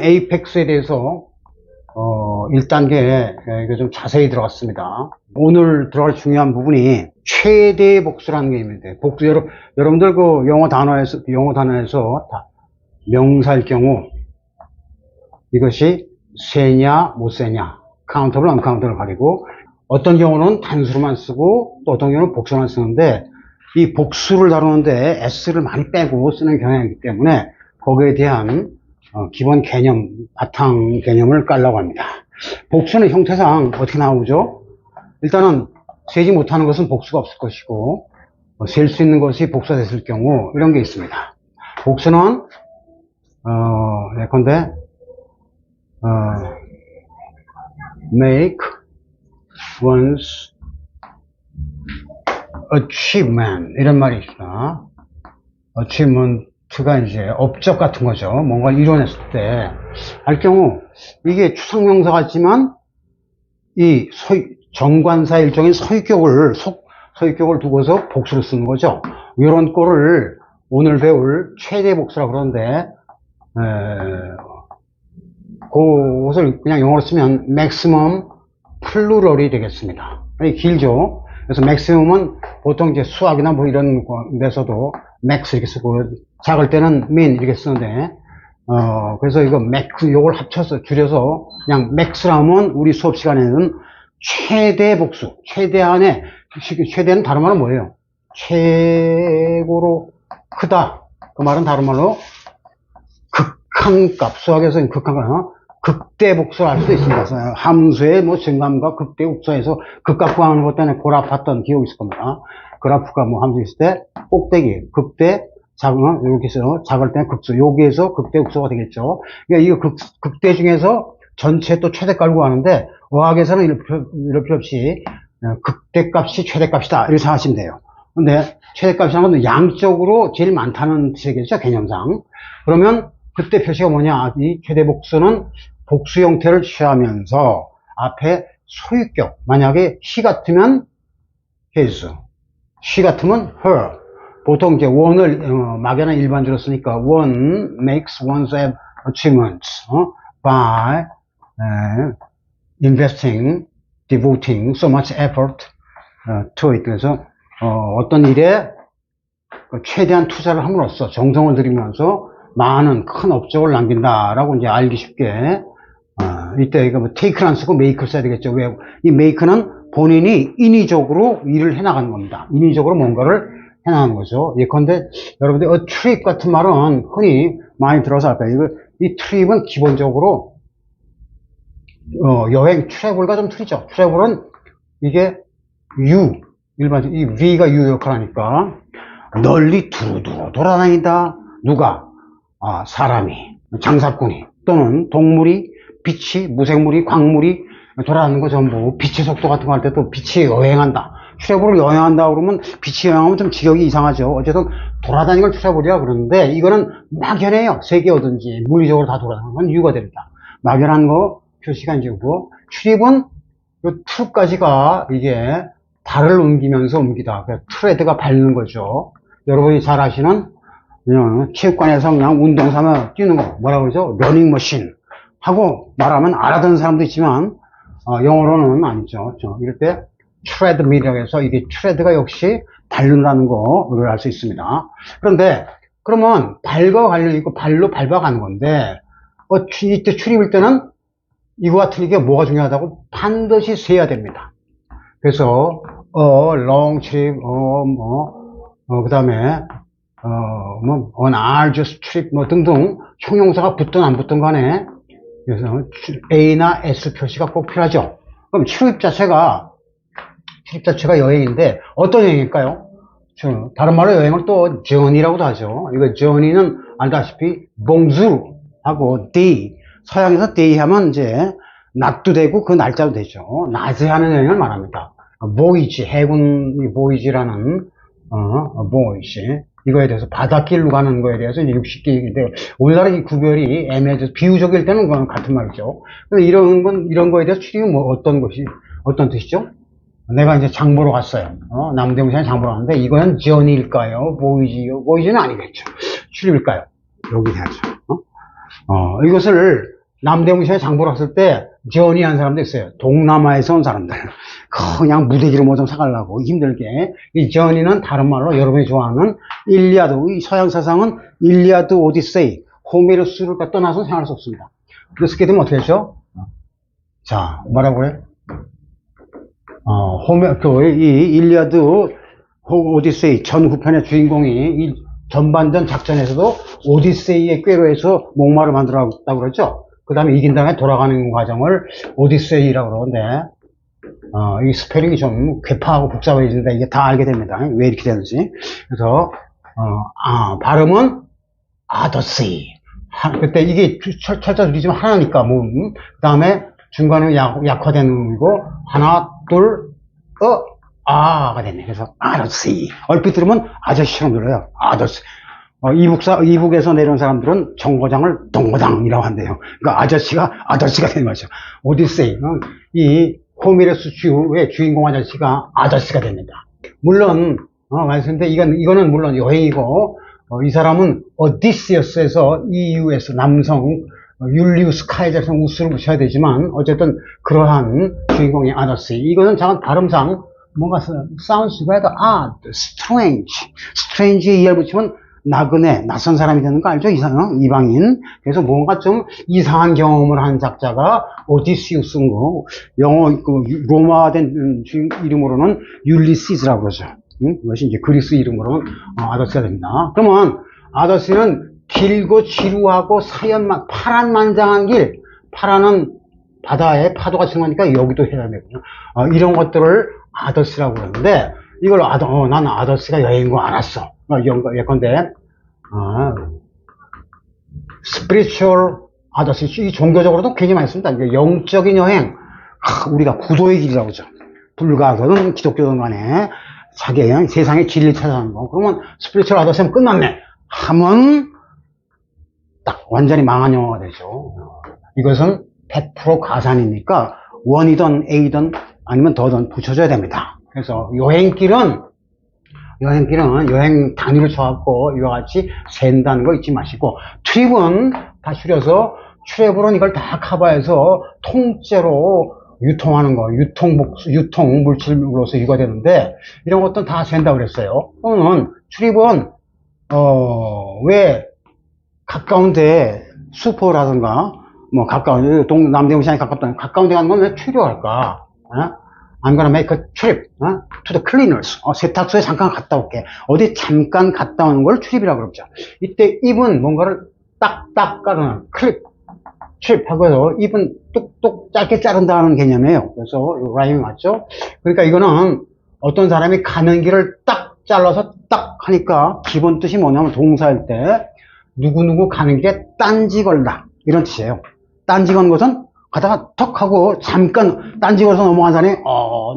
에이펙스에 대해서 1단계 이거 좀 자세히 들어갔습니다. 오늘 들어갈 중요한 부분이 최대 복수라는 게 있는데, 복수 여러분들 그 영어 단어에서 명사일 경우 이것이 세냐 못 세냐, 카운터블 언카운터블을 가리고, 어떤 경우는 단수로만 쓰고 또 어떤 경우는 복수로만 쓰는데, 이 복수를 다루는데 s를 많이 빼고 쓰는 경향이기 때문에 거기에 대한 기본 개념, 바탕 개념을 깔라고 합니다. 복수는 형태상 어떻게 나오죠? 일단은 세지 못하는 것은 복수가 없을 것이고, 셀 수 있는 것이 복수가 됐을 경우 이런 게 있습니다. 복수는 예컨대 make one's achievement 이런 말이 있습니다. achievement가 이제 업적 같은 거죠. 뭔가를 이뤄냈을 때 할 경우 이게 추상명사 같지만 이 정관사 일종의 서유격을 두고서 복수를 쓰는 거죠. 이런 꼴을 오늘 배울 최대 복수라고 그러는데, 그것을 그냥 영어로 쓰면 maximum plural이 되겠습니다. 길죠. 그래서 maximum은 보통 이제 수학이나 뭐 이런 데서도 max 이렇게 쓰고, 작을 때는 min 이렇게 쓰는데, 그래서 이거 max, 요걸 합쳐서 줄여서 그냥 max라 하면 우리 수업 시간에는 최대 복수, 최대는 다른 말은 뭐예요? 최고로 크다. 그 말은 다른 말로 극한값, 수학에서는 극한값, 극대 복수를 할 수 있습니다. 함수의 뭐 증감과 극대 복수에서 극값 구하는 것 때문에 그래프 봤던 기억이 있을 겁니다. 그래프가 뭐 함수 있을 때 꼭대기, 극대, 작은, 이렇게 해서 작을 때는 극수, 여기에서 극대 극수가 되겠죠. 그러니까 이거 극대 중에서 전체 또 최대값을 하는데, 어학에서는 이럴 필요 없이 극대값이 최대값이다 이렇게 생각하시면 돼요. 근데 최대값이라는 건 양적으로 제일 많다는 뜻이겠죠, 개념상. 그러면 그때 표시가 뭐냐, 이 최대 복수는 복수 형태를 취하면서 앞에 소유격, 만약에 he 같으면 his, she 같으면 her. 보통 이제 one을 막연한 일반적으로 쓰니까 one makes one's achievements by investing, devoting so much effort to it. 그래서 어떤 일에 최대한 투자를 함으로써 정성을 들이면서 많은 큰 업적을 남긴다라고 이제 알기 쉽게, 이때 이거 뭐 take를 안 쓰고 make를 써야 되겠죠. 왜? 이 make는 본인이 인위적으로 일을 해나가는 겁니다. 인위적으로 뭔가를 해나가는 거죠. 예컨대 여러분들 a trip 같은 말은 흔히 많이 들어서 할 거예요. 이 trip은 기본적으로 여행, 트래블과 좀 틀리죠. 트래블은 이게 일반적으로 이 V가 U 역할을 하니까 널리 두루두루 돌아다닌다. 누가? 사람이, 장사꾼이, 또는 동물이, 빛이, 무생물이, 광물이 돌아다니는 거 전부, 빛의 속도 같은 거 할 때 또 빛이 여행한다. 트래블을 여행한다 그러면 빛이 여행하면 좀 직역이 이상하죠. 어쨌든 돌아다니는 걸 트래블이라 그러는데, 이거는 막연해요. 세계 어딘지 물리적으로 다 돌아다니는 건 U가 됩니다. 막연한 거 표시가 이제 고, 출입은 요 트루까지가 이게 발을 옮기면서 옮기다. 트레드가 밟는 거죠. 여러분이 잘 아시는 체육관에서 그냥 운동 삼아 뛰는 거 뭐라고 그러죠? 러닝머신 하고 말하면 알아듣는 사람도 있지만 영어로는 아니죠. 이럴 때 트레드밀이라고 해서 이게 트레드가 역시 밟는다는 거를 알 수 있습니다. 그런데 그러면 발과 관련이 있고 발로 밟아가는 건데, 이때 출입일 때는 이거와 틀리게 뭐가 중요하다고? 반드시 세야 됩니다. 그래서 long trip, 그 다음에 an arduous trip 등등 형용사가 붙든 안 붙든 간에, 그래서 A나 S 표시가 꼭 필요하죠. 그럼 출입 자체가 여행인데 어떤 여행일까요? 다른 말로 여행을 또 journey라고도 하죠. 이거 journey는 알다시피 bonjour 하고 day, 서양에서 day 하면 이제 낮도 되고 그 날짜도 되죠. 낮에 하는 여행을 말합니다. 보이지, 해군 보이지라는 보이지, 이거에 대해서 바닷길로 가는 거에 대해서 60개인데, 우리나라 이 구별이 애매해서 비유적일 때는 그건 같은 말이죠. 근데 이런 거에 대해서 출입이 뭐 어떤 뜻이죠? 내가 이제 장 보러 갔어요. 남대문시장에 장 보러 갔는데, 이거는 journey일까요? 보이지는 아니겠죠. 출입일까요? 여기 해야죠. 이것을 남대문 시장에 장보러 갔을 때 전이한 사람도 있어요. 동남아에서 온 사람들. 그냥 무대기를 뭐 좀 사가려고 힘들게. 이 전이는 다른 말로 여러분이 좋아하는 일리아드, 이 서양 사상은 일리아드, 오디세이, 호메로스를 떠나서 생각할 수 없습니다. 그렇게 되면 어떻게 되죠? 자, 뭐라고 그래? 이 일리아드, 오디세이 전후편의 주인공이 이 전반전 작전에서도 오디세이의 꾀로해서 목마를 만들었다고 그랬죠? 그 다음에 이긴 다음에 돌아가는 과정을 오디세이라고 그러는데, 이 스페링이 좀 괴파하고 복잡해지는데 이게 다 알게 됩니다. 왜 이렇게 되는지. 그래서, 발음은 아더시. 그때 이게 철자 들리지만 하나니까, 그 다음에 중간에 약화된 음이고, 하나, 둘, 아가 됐네. 그래서 아더시. 얼핏 들으면 아저씨처럼 들어요. 아더시. 이북에서 내려온 사람들은 정거장을 동거장이라고 한대요. 그러니까 아저씨가 되는 거죠. 오디세이. 이 호메로스 주의 주인공 아저씨가 아저씨가 됩니다. 물론, 말씀인데 이거는 물론 여행이고, 이 사람은 오디시어스에서 EU에서 남성, 율리우스 카이저에서 우스를 붙여야 되지만, 어쨌든 그러한 주인공이 아저씨. 이거는 잠깐 발음상 뭔가 sounds rather odd, strange에 ER 붙이면 나그네, 낯선 사람이 되는 거 알죠? 이방인. 그래서 뭔가 좀 이상한 경험을 한 작자가 오디시우스인 거, 영어, 로마화된 이름으로는 율리시스라고 그러죠. 이것이 이제 그리스 이름으로는 아더스가 됩니다. 그러면 아더스는 길고 지루하고 파란만장한 길, 파란은 바다에 파도가 치는 거니까 여기도 해야 되거든요. 이런 것들을 아더스라고 그러는데, 이걸 나는 아더스가 여행인 거 알았어. 예컨대, spiritual 아더스, 이 종교적으로도 굉장히 많이 씁니다. 영적인 여행, 우리가 구도의 길이라고 그러죠. 불가거든, 기독교든 간에, 자기 세상의 진리를 찾아가는 거. 그러면 spiritual 아더스면 끝났네. 하면, 딱, 완전히 망한 영어가 되죠. 이것은 100% 가산이니까, 원이든 A든 아니면 더든 붙여줘야 됩니다. 그래서 여행길은 여행 단위를 쳐갖고 이와 같이 센다는 거 잊지 마시고, 트립은 다 줄여서 트래블은 이걸 다 커버해서 통째로 유통하는 거, 유통 물질로서 이거 되는데, 이런 것도 다 센다고 그랬어요. 그러면 트립은 왜 가까운데 슈퍼라든가 뭐 가까운 남대문 시장에 가까운 데 가는 건 왜 트립할까? I'm gonna make a trip to the cleaners. 세탁소에 잠깐 갔다 올게. 어디 잠깐 갔다 오는 걸 트립이라고 그러죠. 이때 입은 뭔가를 딱딱 까르는 트립 하고 해서 입은 뚝뚝 짧게 자른다는 개념이에요. 그래서 라임이 맞죠? 그러니까 이거는 어떤 사람이 가는 길을 딱 잘라서 딱 하니까 기본 뜻이 뭐냐면 동사일 때 누구누구 가는 길에 딴지 걸다 이런 뜻이에요. 딴지 건 것은 가다가 턱 하고 잠깐 딴지 걸어서 넘어간 사람이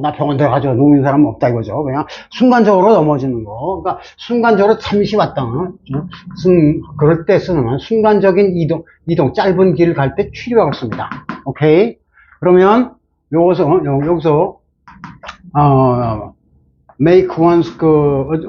나 병원 들어가죠. 누운 사람은 없다 이거죠. 그냥 순간적으로 넘어지는 거. 그러니까 순간적으로 잠시 왔다는 그럴 때 쓰는 순간적인 이동 짧은 길을 갈 때 취류하고 씁니다. 오케이. 그러면 여기서 make one's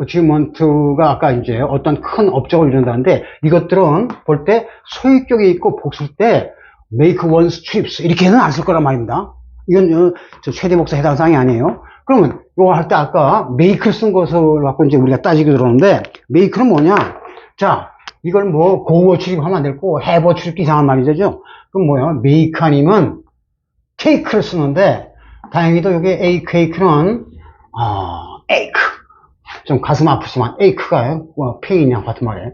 achievement가 아까 이제 어떤 큰 업적을 이룬다는데, 이것들은 볼 때 소유격이 있고 복수일 때 make one's trips 이렇게는 안 쓸 거란 말입니다. 이건 저 최대 복사 해당 사항이 아니에요. 그러면 이거 할 때 아까 make를 쓴 것을 갖고 이제 우리가 따지게 들었는데, make는 뭐냐? 자, 이걸 뭐 고어 출입하면 안 되고 have 출입 이상한 말이죠. 그럼 뭐야? make 아니면 take를 쓰는데, 다행히도 여기 ache는 ache 좀 가슴 아프지만 ache가 페인이랑 같은 말이에요.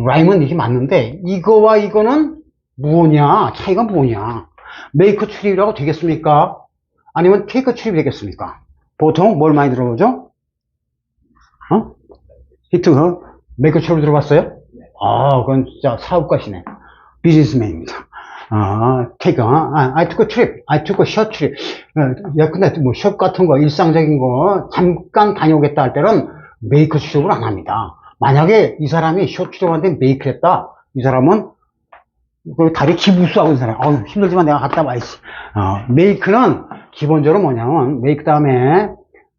라임은 이게 맞는데 이거와 이거는 뭐냐? 차이가 뭐냐? make 출입이라고 되겠습니까? 아니면 take 출입이 되겠습니까? 보통 뭘 많이 들어보죠? 히트 make 출입 들어봤어요? 그건 진짜 사업가시네. 비즈니스맨입니다. take I took a trip. I took a short trip. 근데 뭐 short 같은 거 일상적인 거 잠깐 다녀오겠다 할 때는 make 출입을 안 합니다. 만약에 이 사람이 short 출입한테 make 했다. 이 사람은 다리 기부수하고 있는 사람. 힘들지만 내가 갔다 와야지. make는 기본적으로 뭐냐면 make 다음에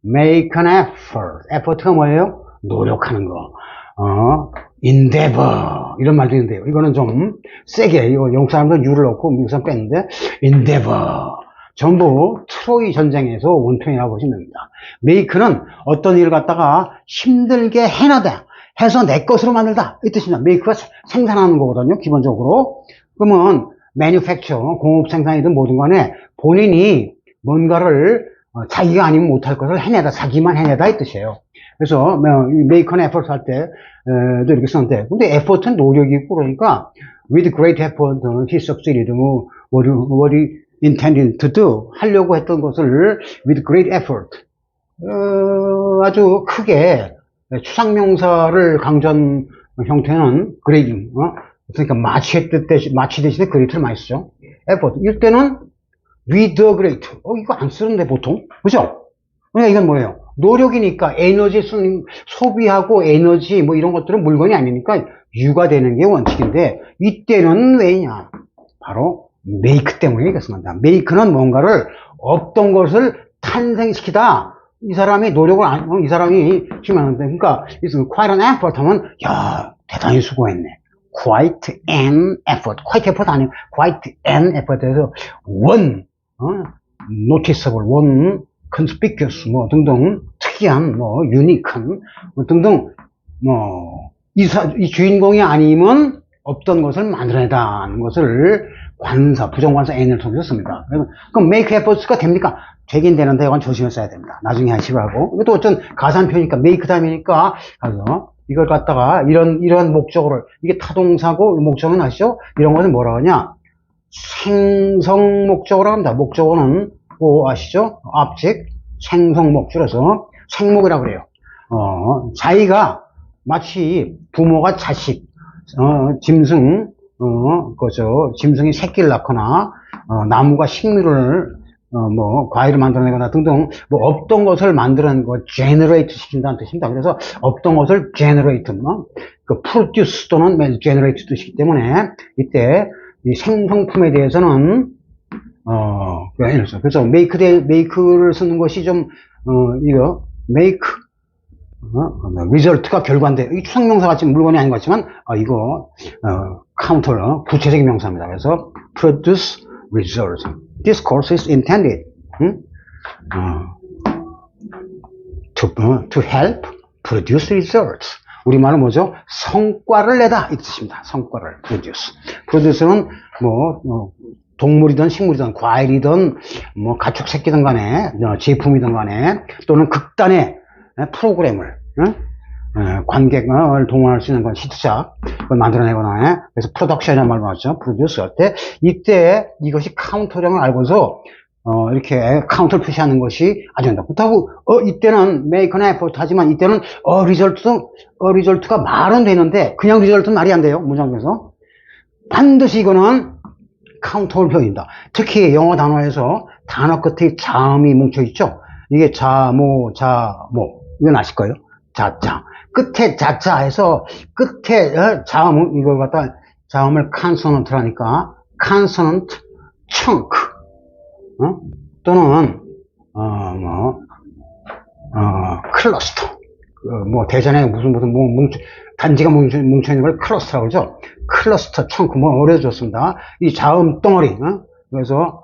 make an effort. effort가 뭐예요? 노력하는 거. endeavor 이런 말도 있는데요. 이거는 좀 세게 이거 영국 사람들은 U를 넣고 미국 사람 뺐는데 endeavor 전부 트로이 전쟁에서 원편이라고 보시면 됩니다. make는 어떤 일을 갖다가 힘들게 해나다 해서 내 것으로 만들다 이 뜻입니다. make가 생산하는 거거든요. 기본적으로. 그러면 manufacture 공업 생산이든 뭐든 간에 본인이 뭔가를 자기가 아니면 못할 것을 해내다 자기만 해내다 이 뜻이에요. 그래서 make an effort 할 때도 이렇게 쓰는데 근데 effort은 노력이고 그러니까 with great effort he succeeded what he intended to do 하려고 했던 것을 with great effort 아주 크게 추상명사를 강조한 형태는 great 그러니까 마치 대신에 great를 많이 쓰죠. effort 이때는 with the great 이거 안 쓰는데 보통 그죠? 그러니까 이건 뭐예요? 노력이니까 에너지 소비하고 에너지 뭐 이런 것들은 물건이 아니니까 유가 되는 게 원칙인데 이때는 왜냐? 바로 make 때문에 이겼습니다. make는 뭔가를 없던 것을 탄생시키다. 이 사람이 노력을 이 사람이 힘하는데 그러니까 quite an effort 하면 야 대단히 수고했네. quite an effort. quite effort 아니고 quite an effort에서 one noticeable, one conspicuous 뭐 등등 특이한 뭐 유니크한 뭐 등등 뭐 이 주인공이 아니면 없던 것을 만들어내다는 것을 관사 부정관사 n을 통해서 씁니다. 그럼 make efforts가 됩니까? 되긴 되는데 이건 조심해서 써야 됩니다. 나중에 하시고 하고 이것도 어떤 가산표니까 make 다음이니까 가서 이걸 갖다가 이런 목적어를 이게 타동사고 목적어는 아시죠? 이런 것은 뭐라 하냐? 생성 목적어라고 합니다. 목적어는 뭐 아시죠? object, 생성 목적어라서 생목이라고 그래요. 자기가 마치 부모가 자식, 짐승, 짐승이 새끼를 낳거나, 나무가 식물을, 과일을 만들어내거나 등등, 없던 것을 만드는 거, generate 시킨다는 뜻입니다. 그래서 없던 것을 generate, produce 또는 generate 뜻이기 때문에, 이때, 이 생성품에 대해서는, 그래서 make를 쓰는 것이 좀, make, result가 결과인데, 이 추상명사 같이 물건이 아닌 것 같지만, 이거, counter, 구체적인 명사입니다. 그래서, produce results. This course is intended, to help produce results. 우리말은 뭐죠? 성과를 내다. 이 뜻입니다. 성과를, produce. produce는 동물이든 식물이든 과일이든 가축 새끼든 간에 제품이든 간에 또는 극단의 프로그램을 관객을 동원할 수 있는 건 시트작 그걸 만들어내거나 그래서 프로덕션이라는 말로 하죠. 프로듀스 할 때 이때 이것이 카운터령을 알고서 이렇게 카운터를 표시하는 것이 아주 된다. 그렇다고 이때는 make an effort 하지만 이때는 리절트가 말은 되는데 그냥 리절트는 말이 안 돼요. 문장에서 반드시 이거는 카운터를 표현입니다. 특히 영어 단어에서 단어 끝에 자음이 뭉쳐있죠. 이게 자모 이건 아실 거예요. 자자 끝에 자자해서 끝에 자음은 이걸 갖다 자음을 consonant라니까 consonant chunk 또는 cluster 대전에 무슨 단지가 뭉쳐있는 걸 클러스터라고 그러죠. 클러스터 chunk 어려워졌습니다. 이 자음 덩어리 그래서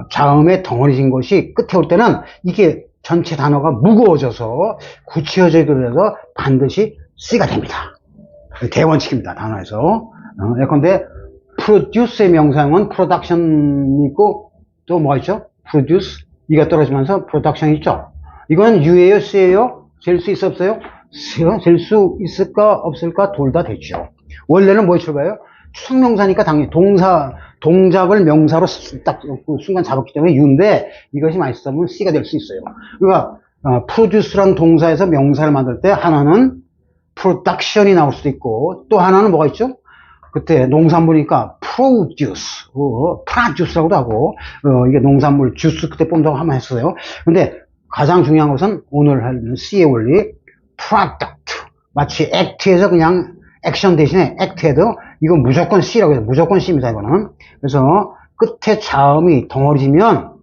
자음의 덩어리진 것이 끝에 올 때는 이게 전체 단어가 무거워져서 굳혀져서 그래서 반드시 C가 됩니다. 대원칙입니다. 단어에서. 예컨대 produce의 명사형은 production 있고 또 뭐가 있죠? produce 이가 떨어지면서 production 있죠? 이건 U예요? C예요? 셀 수 있어 없어요? 셀 수 있을까 없을까 둘 다 되죠. 원래는 뭐에 출발해요? 추상명사니까 당연히 동작을 명사로 딱 순간 잡았기 때문에 U인데 이것이 많이 쓰면 C가 될 수 있어요. 그러니까 produce란 동사에서 명사를 만들 때 하나는 production이 나올 수도 있고 또 하나는 뭐가 있죠? 그때 농산물이니까 produce라고도 하고 이게 농산물 주스 그때 뽐자고 한번 했어요. 근데 가장 중요한 것은 오늘 할 C의 원리 product 마치 act에서 그냥 액션 대신에 act해도 이건 무조건 C라고 해서 무조건 C입니다. 이거는. 그래서 끝에 자음이 덩어리지면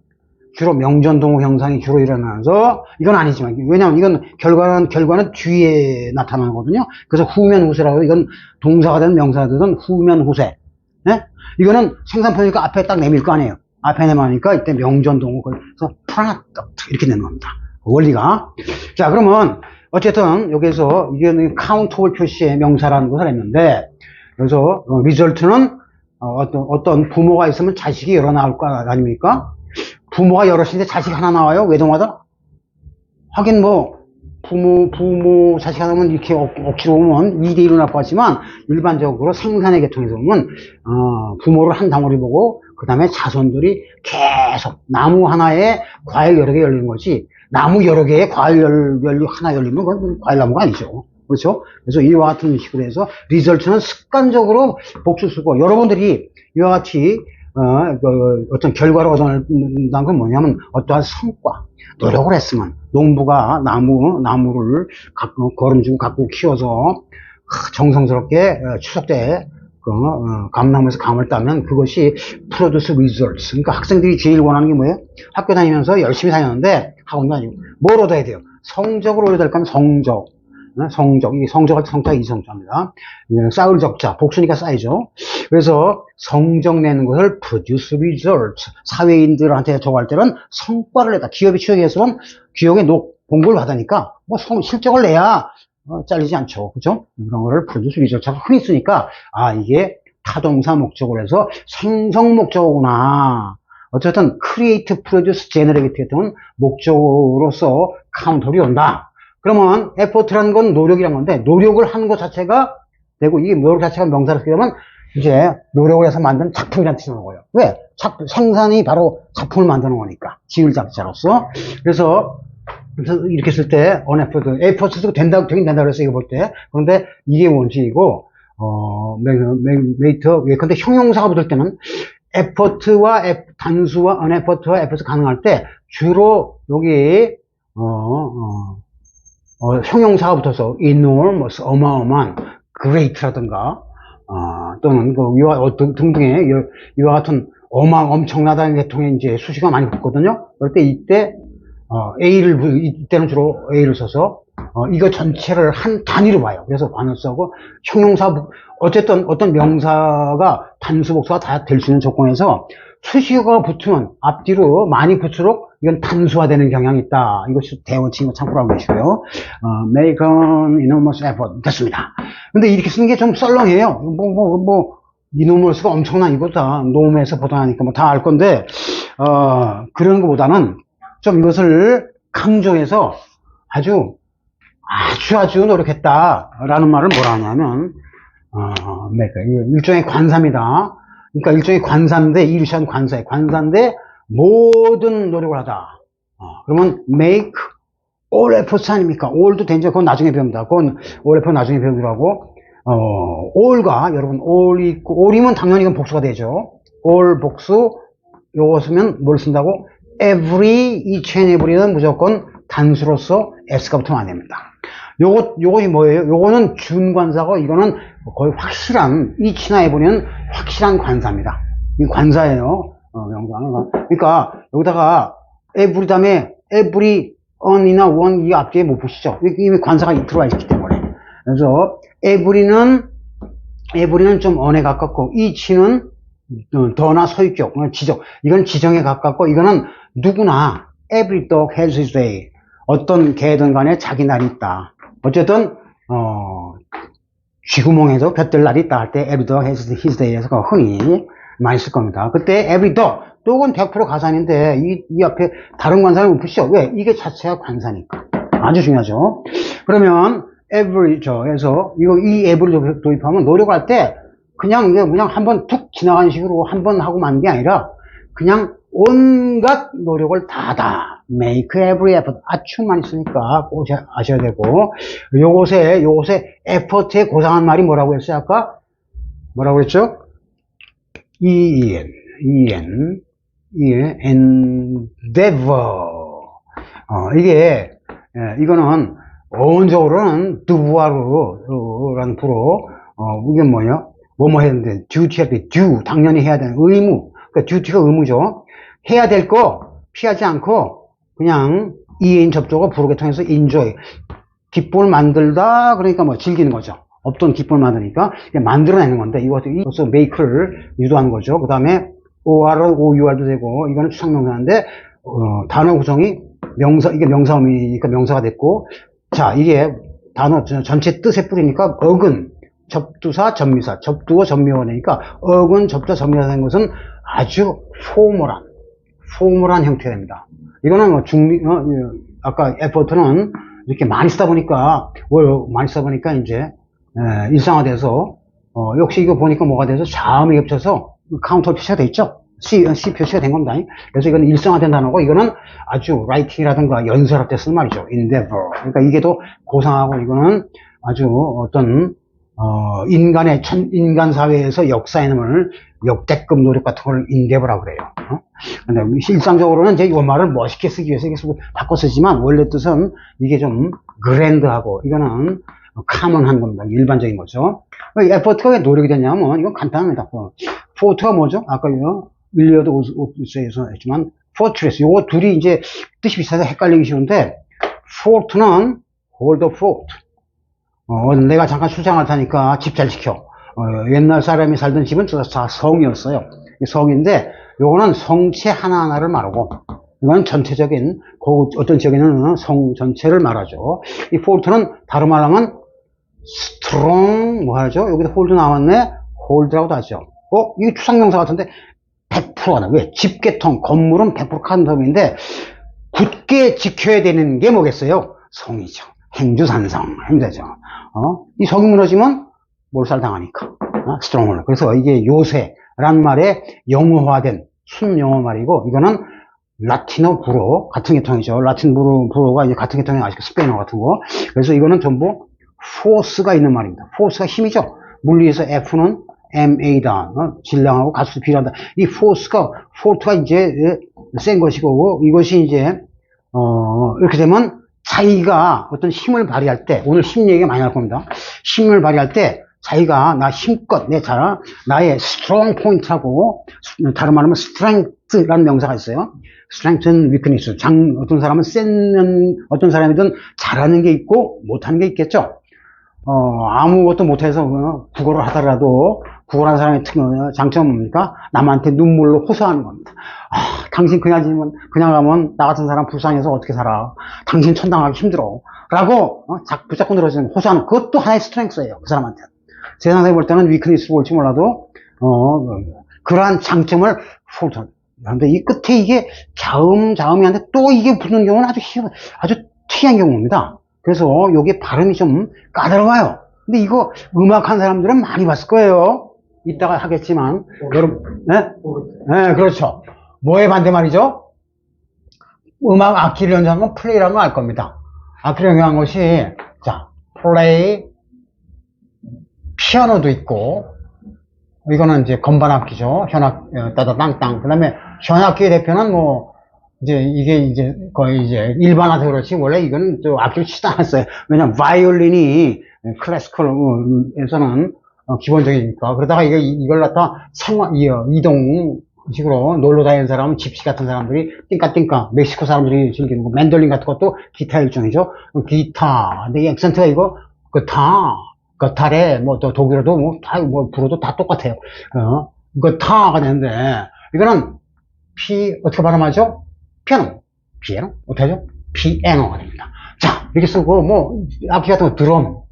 주로 명전동호 형상이 주로 일어나면서, 이건 아니지만, 왜냐면 이건 결과는 뒤에 나타나는 거거든요. 그래서 후면 후세라고, 이건 동사가 되든 명사가 되든 후면 후세. 네? 이거는 생산품이니까 앞에 딱 내밀 거 아니에요. 앞에 내밀으니까 이때 명전동호, 그래서 프라나 이렇게 되는 겁니다. 원리가. 자, 그러면, 어쨌든, 여기서, 이게 카운터블 표시의 명사라는 것을 했는데, 그래서, 리절트는, 어떤 부모가 있으면 자식이 여러 나올 거 아닙니까? 부모가 여럿인데 자식 하나 나와요? 외동하다? 하긴 부모, 자식 하나면 이렇게 억지로 보면 2대1로 나올 것 같지만, 일반적으로 생산의 계통에서 보면, 부모를 한 덩어리 보고, 그 다음에 자손들이 계속, 나무 하나에 과일 여러 개 열리는 거지, 나무 여러 개에 과일 하나 열리면 그건 과일나무가 아니죠. 그렇죠? 그래서 이와 같은 식으로 해서 리절트는 습관적으로 복수 쓰고, 여러분들이 이와 같이 어떤 결과를 얻어낸다는 건 뭐냐면 어떠한 성과, 노력을 했으면 농부가 나무를 거름주고 갖고 키워서 정성스럽게 추석 때 감나무에서 감을 따면 그것이 produce results. 그러니까 학생들이 제일 원하는 게 뭐예요? 학교 다니면서 열심히 다녔는데 학원도 아니고 뭘 얻어야 돼요? 성적을 얻어야 될 거면 성적. 이 성적할 때 성자가 이성자입니다. 쌓을 적자, 복수니까 쌓이죠. 그래서 성적 내는 것을 produce results. 사회인들한테 적할 때는 성과를 내다. 기업이 취업했으면 기업에 공고를 받으니까 실적을 내야 잘리지 않죠. 그죠? 그런 거를 produce results하고 흔히 쓰니까 이게 타동사 목적으로 해서 생성 목적어구나. 어쨌든 create, produce, generate 같은 목적으로서 카운터블이 온다. 그러면 effort라는 건 노력이란 건데 노력을 한 것 자체가 되고 이 노력 자체가 명사로 쓰게 되면 이제 노력을 해서 만든 작품이라는 뜻이 나는 거예요. 왜? 생산이 바로 작품을 만드는 거니까 지을 자체로서. 그래서 이렇게 쓸 때 effort도 되긴 된다 그랬어요. 이거 볼 때. 그런데 이게 원칙이고 근데 형용사가 붙을 때는 effort와 단수와 uneffort와 effort가 가능할 때 주로 여기 형용사가 붙어서 enormous, 어마어마한, great라든가 또는 등등의 이와 같은 엄청나다는 계통의 이제 수식어가 많이 붙거든요. 그럴 때 이때 이때는 주로 A를 써서 이거 전체를 한 단위로 봐요. 그래서 관을 쓰고 형용사 어쨌든 어떤 명사가 단수 복수가 다 될 수 있는 조건에서 수식어가 붙으면 앞뒤로 많이 붙을수록 이건 단수화되는 경향이 있다. 이것이 대원칙인 거 참고로 하고 계시고요. make an enormous effort 됐습니다. 근데 이렇게 쓰는 게 좀 썰렁해요. enormous가 엄청난 이거다. 노움에서 보다하니까 다 알 건데 그런 것보다는 좀 이것을 강조해서 아주 노력했다라는 말을 뭐라 하냐면 일종의 관사입니다. 그러니까 일종의 관사인데 이루시한 관사에 관사인데 모든 노력을 하다. 그러면 make all efforts 아닙니까? all도 된죠. 그건 나중에 배웁니다. 그건 all effort 나중에 배우더라고. all가 여러분 all이 있고 all이면 당연히 이건 복수가 되죠. all 복수 요거 쓰면 뭘 쓴다고? every, each and every는 무조건 단수로서 s가 붙으면 안 됩니다. 요것이 뭐예요? 요거는 준관사고 이거는 거의 확실한 each나 every는 확실한 관사입니다. 이 관사예요. 명사는. 그러니까 여기다가 every 다음에 every on이나 one 이 앞뒤에 못 보시죠? 이미 관사가 들어와 있기 때문에. 그래서 every는 좀 on에 가깝고 each는 더나 소유격, 지정. 이건 지정에 가깝고 이거는 누구나 every dog has his day. 어떤 개든 간에 자기 날이 있다. 어쨌든 쥐구멍에도 볕들 날이 있다 할 때 every dog has his day에서 흔히 많이 쓸 겁니다. 그때 every dog, dog은 100% 가산인데 이 앞에 다른 관사를 못 푸시죠. 왜? 이게 자체가 관사니까. 아주 중요하죠. 그러면 every에서 이 ever를 도입하면 노력을 할 때 그냥 한번 툭 지나가는 식으로 한번 하고 마는 게 아니라 그냥 온갖 노력을 다하다. make every effort. 아주 많이 쓰니까 꼭 아셔야 되고 요것에 effort에 고상한 말이 뭐라고 했어요? 아까 뭐라고 했죠? endeavor. 이거는 어원적으로는 devoir라는 부로 이게 뭐예요? 뭐뭐 해야 되는데 duty 할 때 due 당연히 해야 되는 의무. 그러니까 duty가 의무죠. 해야 될 거 피하지 않고 그냥 2인 접촉을 부르게 통해서 enjoy. 기쁨을 만들다, 그러니까 뭐 즐기는 거죠. 없던 기쁨을 만드니까 만들어내는 건데, 이것도 make를 유도하는 거죠. 그 다음에 OR은 OUR도 되고, 이거는 추상명사인데, 단어 구성이 명사, 이게 명사음이니까 명사가 됐고, 자, 이게 단어 전체 뜻의 뿌리니까, 어근, 접두사, 전미사, 접두어, 전미어가 되니까, 어근, 접두사, 전미사 된 것은 아주 포멀한 형태가 됩니다. 이거는 뭐 아까 effort는 이렇게 많이 쓰다 보니까, 이제, 일상화돼서, 역시 이거 보니까 뭐가 돼서 자음이 겹쳐서 카운터 표시가 돼 있죠? C 표시가 된 겁니다. 그래서 이건 일상화된 단어고, 이거는 아주 writing이라든가 연설할 때 쓰는 말이죠. endeavor. 그러니까 이게 더 고상하고, 이거는 아주 어떤, 인간 사회에서 역사에는 역대급 노력 같은 걸 endeavor라고 그래요. 근데 일상적으로는 이제 이 말을 멋있게 쓰기 위해서 이게 바꿔 쓰지만, 원래 뜻은 이게 좀 그랜드하고, 이거는 common한 겁니다. 일반적인 거죠. effort가 왜 노력이 되냐면, 이건 간단합니다. fort가 뭐죠? 아까 밀리어드 오스에서 했지만, fortress. 요거 둘이 이제 뜻이 비슷해서 헷갈리기 쉬운데, fort는 hold the fort. 내가 잠깐 출장을 타니까 집 잘 지켜. 옛날 사람이 살던 집은 다 성이었어요. 성인데, 요거는 성체 하나하나를 말하고, 이건 전체적인, 어떤 지역에는 성 전체를 말하죠. 이 fort는 다른 말로 하면, strong, 뭐 하죠? 여기도 hold 나왔네? hold라고도 하죠. 이게 추상명사 같은데, 100%다. 왜? 집계통, 건물은 100% 칸텀인데, 굳게 지켜야 되는 게 뭐겠어요? 성이죠. 행주산성, 행자죠. 이 성이 무너지면 몰살당하니까. strong을. 그래서 이게 요새란 말에 영어화된 순영어 말이고, 이거는 라틴어 불어 같은 계통이죠. 라틴 불어가 이제 같은 계통이 아시고 스페인어 같은 거. 그래서 이거는 전부 force가 있는 말입니다. force가 힘이죠. 물리에서 F는 MA다. 질량하고 가속도 비례한다. 이 force가 이제 센 것이고, 이것이 이제 이렇게 되면 자기가 어떤 힘을 발휘할 때, 오늘 힘 얘기가 많이 할 겁니다. 힘을 발휘할 때 자기가 나 힘껏 나의 strong point하고, 다른 말로 하면 strength라는 명사가 있어요. strength and weakness. 어떤 사람은 어떤 사람이든 잘하는 게 있고 못하는 게 있겠죠. 아무것도 못해서 국어를 하더라도 국어하는 사람의 장점은 뭡니까? 남한테 눈물로 호소하는 겁니다. 당신 그냥 가면 나 같은 사람 불쌍해서 어떻게 살아? 당신 천당하기 힘들어. 라고 붙잡고 늘어지는 호소하는, 그것도 하나의 스트렝스예요. 그 사람한테. 세상에 볼 때는 위크니스로 볼지 몰라도 그러한 장점을 그런데 이 끝에 이게 자음이 한데 또 이게 붙는 경우는 아주 특이한 경우입니다. 그래서 요게 발음이 좀 까다로워요. 근데 이거 음악한 사람들은 많이 봤을 거예요. 이따가 하겠지만, 여러분, 네, 그렇죠. 뭐의 반대말이죠? 음악 악기를 연주하는 건 플레이라는 걸 알 겁니다. 악기를 연주하는 것이, 자, 플레이, 피아노도 있고, 이거는 이제 건반 악기죠. 따다땅땅. 그 다음에 현악기의 대표는 이게 거의 일반화돼서 그렇지, 원래 이거는 악기를 치지 않았어요. 왜냐면, 바이올린이 클래시컬에서는 기본적이니까. 그러다가 이걸 갖다 이동식으로 놀러 다니는 사람은 집시 같은 사람들이 띵까띵까, 멕시코 사람들이 즐기는 거, 맨돌린 같은 것도 기타 일종이죠. 기타. 근데 이 액센트가 거타래, 또 독일어도 불어도 다 똑같아요. 타가 되는데, 이거는 어떻게 발음하죠? 피아노. 어떻게 하죠? 피아노가 됩니다. 자, 이렇게 쓰고, 악기 같은 거 드럼도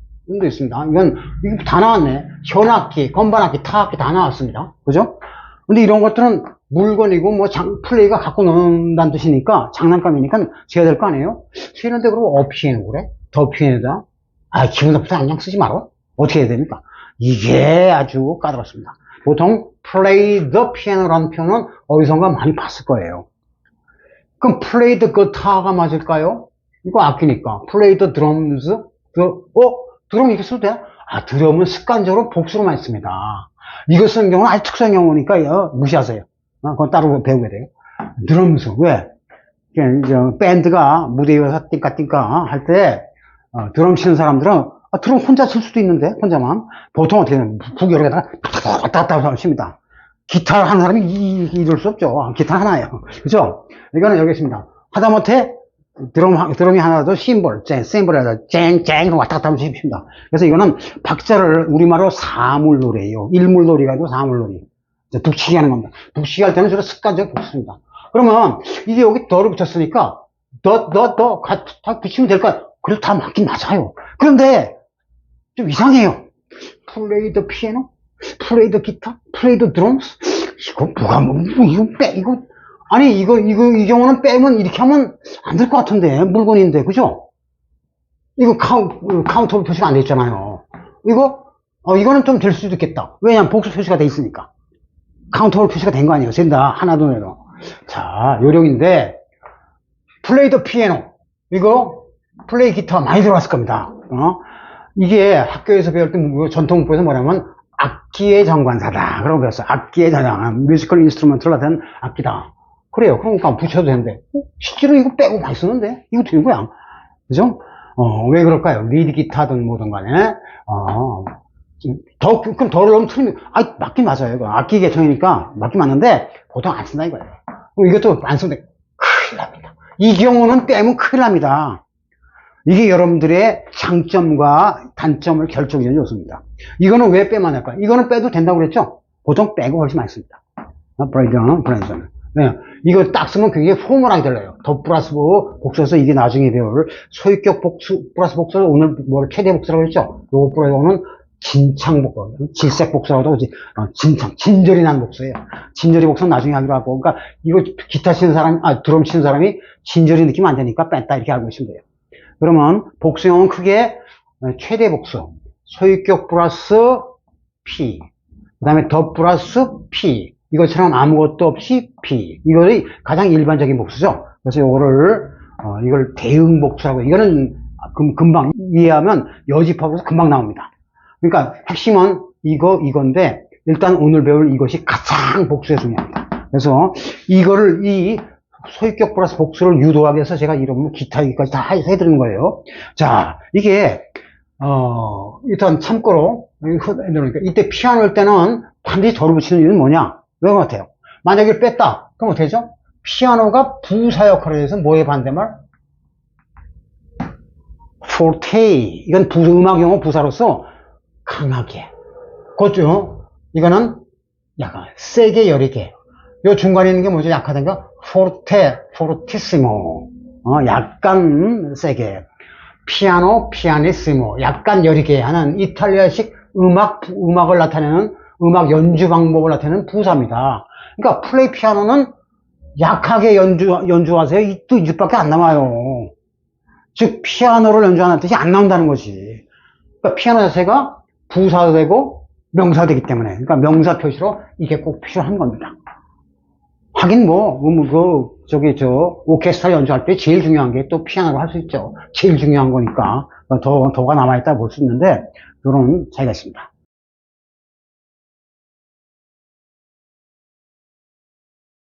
있습니다. 이거 다 나왔네. 현악기, 건반악기, 타악기 다 나왔습니다. 그죠? 근데 이런 것들은 물건이고, 플레이가 갖고 논다는 뜻이니까, 장난감이니까 세야 될 거 아니에요? 세는데 그럼 피아노 그래? 더 피아노다? 기분 나쁘다. 안녕 쓰지 마라. 어떻게 해야 됩니까? 이게 아주 까다롭습니다. 보통 play the piano라는 표현은 어디선가 많이 봤을 거예요. 그럼 play the guitar가 맞을까요? 이거 악기니까. play the drums. 드럼 이렇게 써도 돼요? 드럼은 습관적으로 복수로 많이 씁니다. 이거 쓰는 경우는 아주 특수한 경우니까 무시하세요. 그건 따로 배우게 돼요. 드럼스. 왜? 밴드가 무대에 와서 띵까띵까 할 때 드럼 치는 사람들은 드럼 혼자 칠 수도 있는데, 혼자만. 보통 어떻게 되냐면, 북 여러 개다가 왔다 갔다 칩니다. 기타 하는 사람이 이럴 수 없죠. 기타 하나예요. 그죠? 이거는 여기 있습니다. 하다못해 드럼이 하나도 심볼, 셈볼에다 쨍쨍 왔다 갔다 하면서 칩니다. 그래서 이거는 박자를 우리말로 사물놀이에요. 일물놀이가 아니고 사물놀이. 북치기 하는 겁니다. 북치기 할 때는 주로 습관적 복수입니다. 그러면 이게 여기 더를 붙였으니까 더 다 붙이면 될 거야. 그래도 다 맞긴 맞아요. 그런데 좀 이상해요. 플레이 더 피아노, 플레이 더 기타, 플레이 더 드럼스. 이거 이거 빼, 이거. 아니, 이 경우는 빼면, 이렇게 하면 안 될 것 같은데, 물건인데, 그죠? 이거 카운터 표시가 안 돼 있잖아요. 이거는 좀 될 수도 있겠다. 왜냐면 복수 표시가 돼 있으니까. 카운터 표시가 된 거 아니에요. 된다. 하나도 내도. 자, 요령인데, 플레이 더 피아노. 이거, 플레이 기타 많이 들어갔을 겁니다. 이게 학교에서 배울 때 전통 문법에서 뭐냐면, 악기의 정관사다. 그런 거 배웠어요. 악기의 전관. 뮤지컬 인스트루먼트를 나타내는 악기다. 그래요. 그러니까 붙여도 되는데. 실제로 이거 빼고 많이 쓰는데? 이거 되는 거야. 그죠? 왜 그럴까요? 리드 기타든 뭐든 간에. 그럼 더를 너무 틀리면, 맞긴 맞아요. 이거 악기 계통이니까 맞긴 맞는데, 보통 안 쓴다 이거예요. 이것도 안 쓰는데, 큰일 납니다. 이 경우는 빼면 큰일 납니다. 이게 여러분들의 장점과 단점을 결정해주는 요소입니다. 이거는 왜 빼면 안 할까요? 이거는 빼도 된다고 그랬죠? 보통 빼고 훨씬 많이 씁니다. 브레이드는. 네. 이거 딱 쓰면 굉장히 포멀하게 들려요. 더 플러스 복수에서 이게 나중에 배울 소유격 복수, 플러스 복수를 오늘 최대 복수라고 했죠? 요거 플러스는 진창 복수, 질색 복수라고도 하지, 진절이 난 복수예요. 진절이 복수는 나중에 하기로 하고, 그러니까 이거 기타 치는 사람, 드럼 치는 사람이 진절이 느낌 안 되니까 뺐다 이렇게 알고 있으면 돼요. 그러면 복수형은 크게 최대 복수, 소유격 플러스 P, 그 다음에 더 플러스 P, 이것처럼 아무것도 없이 P. 이것이 가장 일반적인 복수죠. 그래서 이걸 대응 복수라고, 이거는 금방 이해하면 여집합으로서 금방 나옵니다. 그러니까 핵심은 이건데, 일단 오늘 배울 이것이 가장 복수에 중요합니다. 그래서 이 소유격 플러스 복수를 유도하기 위해서 제가 이런 기타 여기까지 다 해드리는 거예요. 자, 이게, 일단 참고로, 이때 피아노일 때는 반드시 덜을 붙이는 이유는 뭐냐? 왜 같아요? 만약에 이걸 뺐다. 그럼 어떻게 되죠? 피아노가 부사 역할을 해서 뭐의 반대말? forte. 이건 음악 용어 부사로서 강하게. 그렇죠? 이거는 약간 세게 여리게. 요 중간에 있는 게 뭐죠? 약하던가? fortissimo. 약간 세게. 피아노, 피아니시모. 약간 여리게 하는 이탈리아식 음악을 나타내는 음악 연주 방법을 나타내는 부사입니다. 그러니까 플레이 피아노는 약하게 연주하세요. 이 뜻밖에 안 나와요. 즉 피아노를 연주하는 뜻이 안 나온다는 거지. 그러니까 피아노 자체가 부사도 되고 명사도 되기 때문에, 그러니까 명사 표시로 이게 꼭 필요한 겁니다. 하긴 오케스트라 연주할 때 제일 중요한 게 또 피아노로 할 수 있죠. 제일 중요한 거니까 더가 남아있다 볼 수 있는데, 그런 차이가 있습니다.